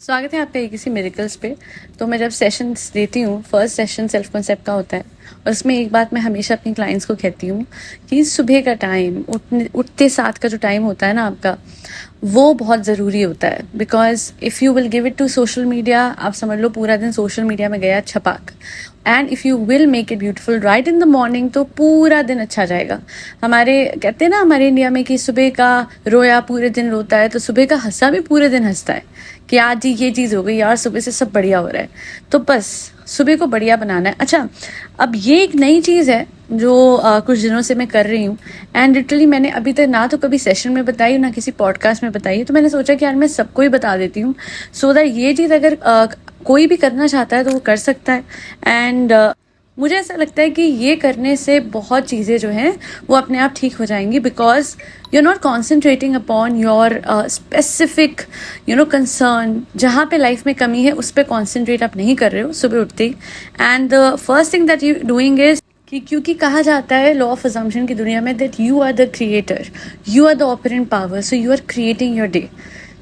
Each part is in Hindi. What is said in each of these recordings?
स्वागत है आपका एक किसी मिरेकल्स पे। तो मैं जब सेशंस देती हूँ, फर्स्ट सेशन सेल्फ कॉन्सेप्ट का होता है और उसमें एक बात मैं हमेशा अपनी क्लाइंट्स को कहती हूँ कि सुबह का टाइम, उठते साथ का जो टाइम होता है ना आपका, वो बहुत ज़रूरी होता है। Because if you will give it to social media, आप समझ लो पूरा दिन सोशल मीडिया में गया छपाक। And if you will make it beautiful right in the morning, तो पूरा दिन अच्छा जाएगा। हमारे कहते हैं ना हमारे इंडिया में कि सुबह का रोया पूरे दिन रोता है, तो सुबह का हंसा भी पूरे दिन हंसता है कि आज जी ये चीज़ हो गई यार, सुबह से सब बढ़िया हो रहा है। तो बस सुबह को बढ़िया बनाना है। अच्छा, अब ये एक नई चीज़ है जो कुछ दिनों से मैं कर रही हूँ। एंड लिटरली मैंने अभी तक ना तो कभी सेशन में बताई, ना किसी पॉडकास्ट में बताई। तो मैंने सोचा कि यार मैं सबको ही बता देती हूँ, सो दैट ये चीज़ अगर कोई भी करना चाहता है तो वो कर सकता है। एंड मुझे ऐसा लगता है कि ये करने से बहुत चीज़ें जो हैं वो अपने आप ठीक हो जाएंगी। Because you are not concentrating upon your specific concern. जहाँ पे लाइफ में कमी है उस पर कॉन्सेंट्रेट आप नहीं कर रहे हो सुबह उठते ही। And the first thing that you doing is कि क्योंकि कहा जाता है लॉ ऑफ अजम्पशन की दुनिया में that you are the creator, you are the operant power, so you are creating your day.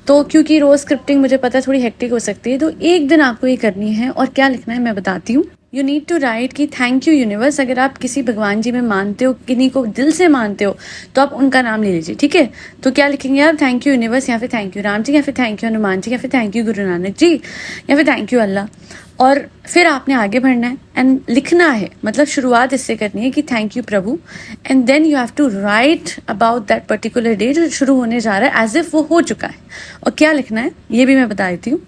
तो क्योंकि रोज स्क्रिप्टिंग मुझे पता है थोड़ी हेक्टिक हो सकती है, तो एक दिन आपको ये करनी है। और क्या लिखना है मैं बताती हूँ। यू नीड टू राइट कि थैंक यू यूनिवर्स। अगर आप किसी भगवान जी में मानते हो, किन्हीं को दिल से मानते हो, तो आप उनका नाम ले लीजिए, ठीक है। तो क्या लिखेंगे आप? थैंक यू यूनिवर्स, या फिर थैंक यू राम जी, या फिर थैंक यू हनुमान जी, या फिर थैंक यू गुरु नानक जी, या फिर थैंक यू अल्लाह। और फिर आपने आगे बढ़ना है एंड लिखना है। मतलब शुरुआत इससे करनी है कि थैंक यू प्रभु, and then you have to write about that particular day जो शुरू होने जा रहा है, एज इफ वो हो चुका है। और क्या लिखना है ये भी मैं बता देती हूँ।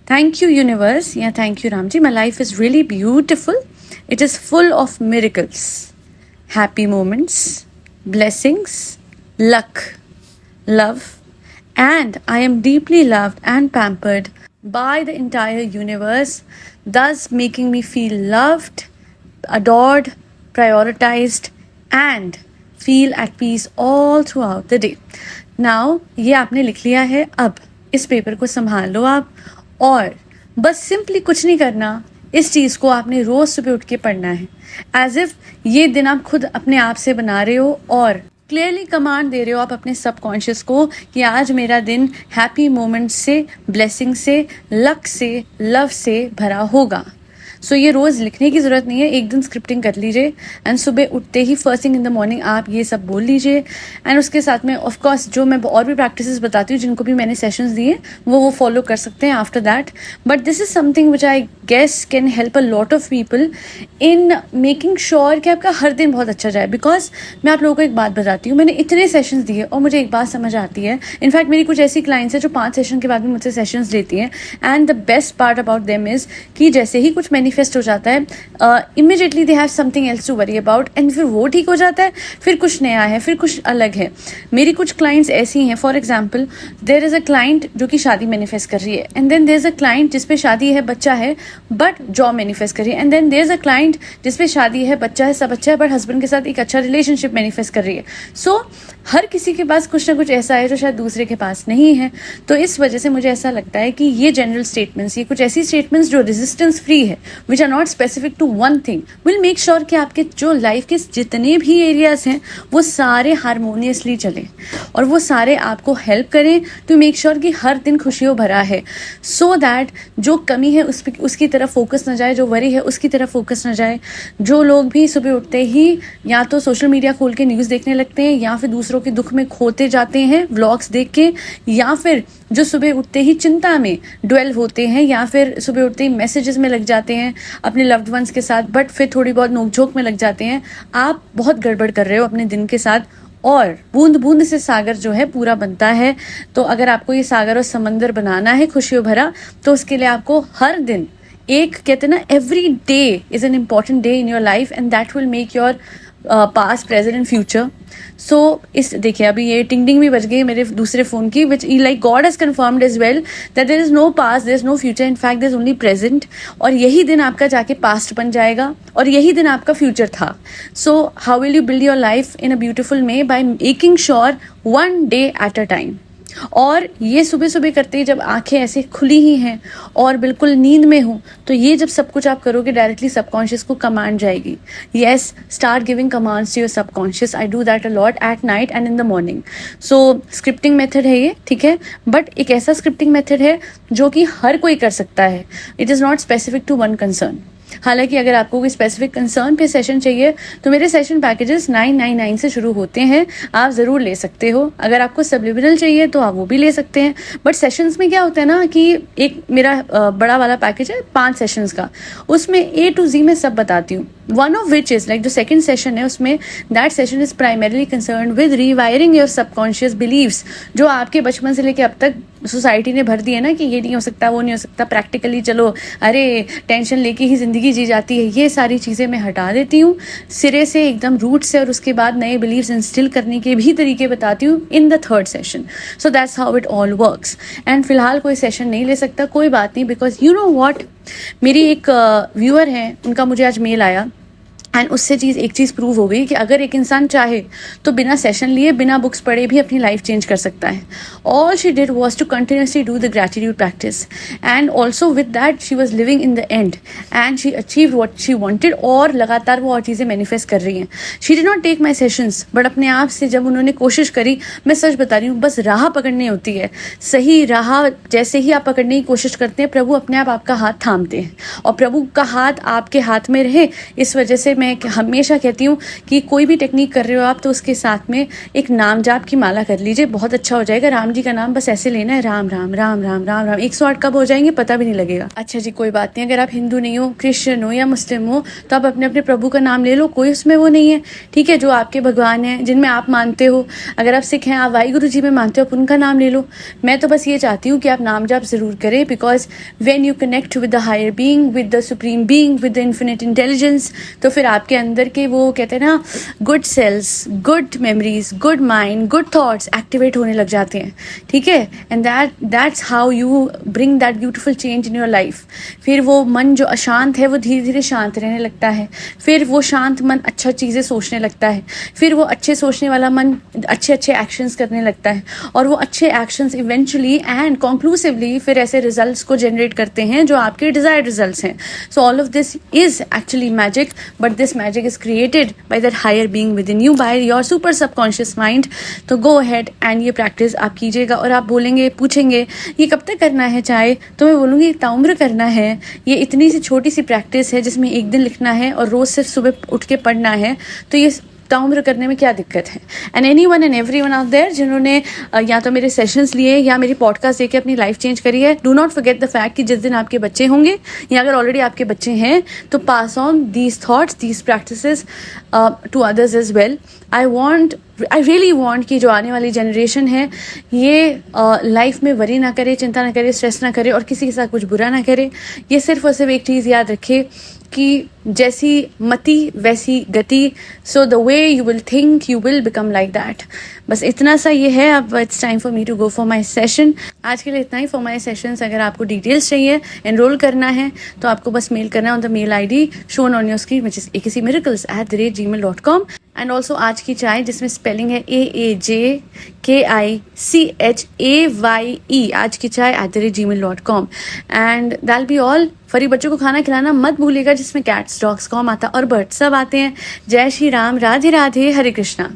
थैंक यू यूनिवर्स, या thank you Ram ji, my life is really beautiful, it is full of miracles, happy moments, blessings, luck, love, and I am deeply loved and pampered by the entire universe, thus making me feel loved, adored, prioritized, and feel at peace all throughout the day. Now, ये आपने लिख लिया है। अब इस पेपर को संभाल लो आप, और बस सिंपली कुछ नहीं करना, इस चीज़ को आपने रोज़ सुबह उठ के पढ़ना है, एज इफ ये दिन आप खुद अपने आप से बना रहे हो और क्लियरली कमांड दे रहे हो आप अपने सबकॉन्शियस को कि आज मेरा दिन हैप्पी मोमेंट्स से, ब्लेसिंग से, लक से, लव से भरा होगा। सो ये रोज़ लिखने की ज़रूरत नहीं है, एक दिन स्क्रिप्टिंग कर लीजिए एंड सुबह उठते ही first thing in the morning आप ये सब बोल लीजिए। एंड उसके साथ में ऑफ कोर्स जो मैं और भी प्रैक्टिसेस बताती हूँ, जिनको भी मैंने सेशंस दिए, वो फॉलो कर सकते हैं after that. But this is something which I guess can help a lot of people in making sure कि आपका हर दिन बहुत अच्छा जाए। बिकॉज मैं आप लोगों को एक बात बताती हूँ, मैंने इतने सेशंस दिए और मुझे एक बात समझ आती है। इनफैक्ट मेरी कुछ ऐसी क्लाइंट्स हैं जो 5 सेशन के बाद भी मुझसे सेशंस लेती हैं। And the best part about them is कि जैसे ही कुछ मैनिफेस्ट हो जाता है, immediately they have something else to worry about, and फिर वो ठीक हो जाता है, फिर कुछ नया है, फिर कुछ अलग है। मेरी कुछ क्लाइंट्स ऐसी हैं, for example there is a client जो कि शादी मैनिफेस्ट कर रही है, and then there is a client जिसपे शादी है, बच्चा है, बट जॉब मैनिफेस्ट कर रही है, and then there is a client जिसपे शादी है, बच्चा है, सब अच्छा है, बट हस्बैंड के साथ एक अच्छा रिलेशनशिप मैनिफेस्ट कर रही है। सो हर किसी के पास कुछ ना कुछ ऐसा है जो शायद दूसरे के पास नहीं है। तो इस वजह से मुझे ऐसा लगता है कि ये जनरल स्टेटमेंट्स, ये कुछ ऐसी स्टेटमेंट्स जो रेजिस्टेंस फ्री है, which are not specific to one thing, will make sure कि आपके जो लाइफ के जितने भी एरियाज हैं वो सारे हारमोनियसली चलें और वो सारे आपको हेल्प करें टू मेक श्योर कि हर दिन खुशियों भरा है। सो दैट जो कमी है उसकी तरफ फोकस न जाए, जो वरी है उसकी तरफ फोकस न जाए। जो लोग भी सुबह उठते ही या तो सोशल मीडिया खोल के न्यूज़ देखने लगते हैं, या फिर दूसरों के दुख में खोते जाते हैं व्लॉग्स देख के, या फिर जो सुबह उठते ही चिंता में ड्वेल होते हैं, या फिर सुबह उठते ही मैसेजेस में लग जाते हैं अपने लव्ड वंस के साथ, बट फिर थोड़ी बहुत नोकझोंक में लग जाते हैं, आप बहुत गड़बड़ कर रहे हो अपने दिन के साथ। और बूंद बूंद से सागर जो है पूरा बनता है। तो अगर आपको ये सागर और समंदर बनाना है खुशियों भरा, तो उसके लिए आपको हर दिन एक, कहते हैं ना, every day is an important day in your life, and that will make your past, present and future. So इस देखिए अभी ये टिंग टिंग भी बज गई मेरे दूसरे फ़ोन की, which like God has confirmed as well that there is no past, there is no future, in fact there is only present. और यही दिन आपका जाके पास्ट बन जाएगा और यही दिन आपका फ्यूचर था। So how will you build your life in a beautiful way? By making sure one day at a time. और ये सुबह सुबह करते ही जब आंखें ऐसे खुली ही हैं और बिल्कुल नींद में हूँ, तो ये जब सब कुछ आप करोगे डायरेक्टली सबकॉन्शियस को कमांड जाएगी. Yes, start giving commands to your subconscious. I do that a lot at night and in the morning. So scripting method है ये, ठीक है, बट एक ऐसा स्क्रिप्टिंग मेथड है जो कि हर कोई कर सकता है. It is not specific to one concern. हालांकि अगर आपको कोई स्पेसिफिक कंसर्न पे सेशन चाहिए तो मेरे सेशन पैकेजेस 999 से शुरू होते हैं, आप ज़रूर ले सकते हो. अगर आपको सब्लिमिनल चाहिए तो आप वो भी ले सकते हैं. बट सेशंस में क्या होता है ना कि एक मेरा बड़ा वाला पैकेज है 5 सेशंस का, उसमें A to Z मैं सब बताती हूँ. One of which is like जो सेकेंड सेशन है उसमें that session is primarily concern with rewiring your subconscious believes, जो आपके बचपन से लेके अब तक सोसाइटी ने भर दी है ना कि ये नहीं हो सकता, वो नहीं हो सकता, प्रैक्टिकली चलो, अरे टेंशन लेके ही ज़िंदगी जी जाती है. ये सारी चीज़ें मैं हटा देती हूँ सिरे से, एकदम रूट से, और उसके बाद नए बिलीव्स इंस्टिल करने के भी तरीके बताती हूँ in the third session. So that's how it all works. And फिलहाल कोई सेशन नहीं ले सकता, कोई बात नहीं, बिकॉज यू नो वॉट, मेरी एक व्यूअर हैं, उनका मुझे आज मेल आया एंड उससे एक चीज़ प्रूव हो गई कि अगर एक इंसान चाहे तो बिना सेशन लिए, बिना बुक्स पढ़े भी अपनी लाइफ चेंज कर सकता है. All she did was to continuously do the gratitude practice and also with that she was living in the end and she achieve what she wanted, और लगातार वो और चीज़ें मैनिफेस्ट कर रही हैं. She did not take my sessions, but अपने आप से जब उन्होंने कोशिश करी, मैं सच बता रही हूँ, बस राह पकड़नी होती है. सही राह जैसे ही आप पकड़ने की कोशिश करते हैं, प्रभु अपने आप आपका हाथ थामते हैं, और प्रभु का हाथ आपके हाथ में रहे. इस वजह से मैं हमेशा कहती हूँ कि कोई भी टेक्निक कर रहे हो आप, तो उसके साथ में एक नाम जाप की माला कर लीजिए, बहुत अच्छा हो जाएगा. राम जी का नाम बस ऐसे लेना है, राम राम राम राम राम राम. 108 कब हो जाएंगे पता भी नहीं लगेगा. अच्छा जी, कोई बात नहीं, अगर आप हिंदू नहीं हो, क्रिश्चियन हो या मुस्लिम हो, तो आप अपने अपने प्रभु का नाम ले लो, कोई उसमें वो नहीं है, ठीक है. जो आपके भगवान हैं, जिनमें आप मानते हो, अगर आप सिख हैं, आप वाहिगुरु जी में मानते हो, आप उनका नाम ले लो. मैं तो बस ये चाहती हूँ कि आप नाम जाप ज़रूर करें, because when you connect with the higher being, with the supreme being, with the infinite intelligence, तो फिर आपके अंदर के वो कहते हैं ना good cells, good memories, good mind, good thoughts activate होने लग जाते हैं, ठीक है. And that's how you bring that beautiful change in your life. फिर वो मन जो अशांत है वो धीरे धीरे शांत रहने लगता है. फिर वो शांत मन अच्छा चीज़ें सोचने लगता है. फिर वो अच्छे सोचने वाला मन अच्छे अच्छे एक्शंस करने लगता है, और वो अच्छे एक्शंस इवेंचुअली एंड कंक्लूसिवली फिर ऐसे रिजल्ट्स को जनरेट करते हैं जो आपके डिजायर्ड रिजल्ट्स हैं. So all of this is actually magic, but this magic is created by that higher being within you, by your super subconscious mind. तो go ahead and ये प्रैक्टिस आप कीजिएगा. और आप बोलेंगे, पूछेंगे ये कब तक करना है चाहे, तो मैं बोलूँगी ताउम्र करना है. ये इतनी सी छोटी सी प्रैक्टिस है जिसमें एक दिन लिखना है और रोज़ सिर्फ सुबह उठ के पढ़ना है, तो ये ताउम्र करने में क्या दिक्कत है. And any one and every one out there जिन्होंने या तो मेरे सेशंस लिए या मेरी पॉडकास्ट देके अपनी लाइफ चेंज करी है, do not forget the fact कि जिस दिन आपके बच्चे होंगे, या अगर ऑलरेडी आपके बच्चे हैं, तो pass on these thoughts, these practices to others as well. I really want कि जो आने वाली जनरेशन है ये लाइफ में वरी ना करे, चिंता ना करे, स्ट्रेस ना करे, और किसी के साथ कुछ बुरा ना करे. ये सिर्फ और सिर्फ एक चीज़ याद रखे कि जैसी मति वैसी गति. So the way you will think you will become like that. बस इतना सा ये है. अब it's time for me to go for my session. आज के लिए इतना ही फॉर माई सेशंस. अगर आपको डिटेल्स चाहिए, एनरोल करना है, तो आपको बस मेल करना है on the mail ID shown on your screen, which is akcmiracles@gmail.com. And also आज की चाय, जिसमें स्पेलिंग है AAJKICHAYE, आज की चाय @gmail.com. एंड दैल बी ऑल. फरी बच्चों को खाना खिलाना मत भूलिएगा, जिसमें कैट्स, डॉग्स, कॉम आता और बर्ड सब आते हैं. जय श्री राम, राधे राधे, हरे कृष्णा.